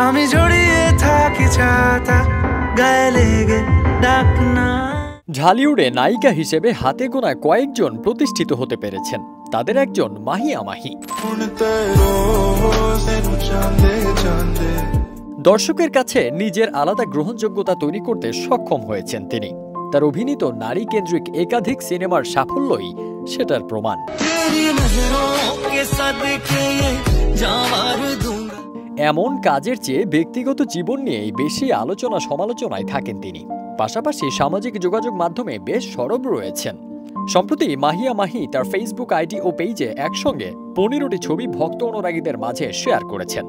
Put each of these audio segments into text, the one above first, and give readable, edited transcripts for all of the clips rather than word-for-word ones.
আমি জড়িয়ে থাকি ছাতা গায়ে লেগে ডাকনা। ঢালিউডে নায়িকা হিসেবে হাতে গোনা কয়েকজন প্রতিষ্ঠিত হতে পেরেছেন। তাদের একজন মাহিয়া মাহি। দর্শকের কাছে নিজের আলাদা গ্রহণযোগ্যতা তৈরি করতে সক্ষম হয়েছেন তিনি। তার অভিনীত নারী কেন্দ্রিক একাধিক সিনেমার সাফল্যই সেটার প্রমাণ। এমন কাজের চেয়ে ব্যক্তিগত জীবন নিয়েই বেশি আলোচনা সমালোচনায় থাকেন তিনি। পাশাপাশি সামাজিক যোগাযোগ মাধ্যমে বেশ সরব রয়েছেন। সম্প্রতি মাহিয়া মাহি তার ফেসবুক আইডি ও পেজে একসঙ্গে 15টি ছবি ভক্ত অনুরাগীদের মাঝে শেয়ার করেছেন।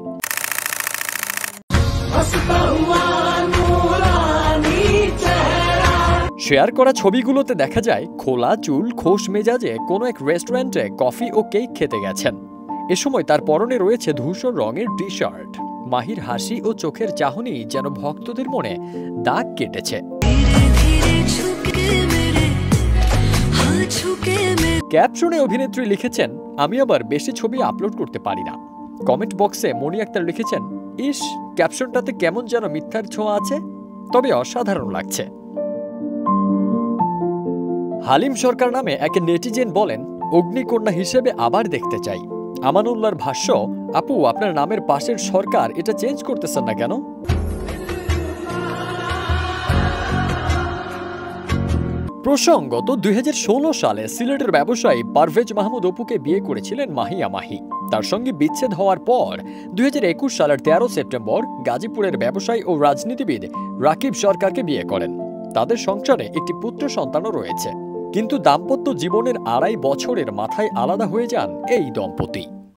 শেয়ার করা ছবিগুলোতে দেখা যায় খোলা চুল, খোশ মেজাজে কোনো এক রেস্টুরেন্টে কফি ও কেক খেতে গেছেন। এ সময় তার পরনে রয়েছে ধূসর রঙের টি শার্ট। মাহির হাসি ও চোখের চাহনি যেন ভক্তদের মনে দাগ কেটেছে। ক্যাপশনে অভিনেত্রী লিখেছেন, আমি আবার বেশি ছবি আপলোড করতে পারি না। কমেন্ট বক্সে মনি আক্তার লিখেছেন, ইস, ক্যাপশনটাতে কেমন যেন মিথ্যার ছোঁয়া আছে, তবে অসাধারণ লাগছে। হালিম সরকার নামে এক নেটিজেন বলেন, অগ্নিকন্যা হিসেবে আবার দেখতে চাই। আমানুল্লাহর ভাষ্য, আপু আপনার নামের পাশের সরকার এটা চেঞ্জ করতেছেন না কেন? প্রসঙ্গত 2016 সালে সিলেটের ব্যবসায়ী পারভেজ মাহমুদ অপুকে বিয়ে করেছিলেন মাহিয়া মাহি। তার সঙ্গে বিচ্ছেদ হওয়ার পর 2021 সালের 13 সেপ্টেম্বর গাজীপুরের ব্যবসায়ী ও রাজনীতিবিদ রাকিব সরকারকে বিয়ে করেন। তাদের সংসারে একটি পুত্র সন্তানও রয়েছে। কিন্তু দাম্পত্য জীবনের 2.5 বছরের মাথায় আলাদা হয়ে যান এই দম্পতি।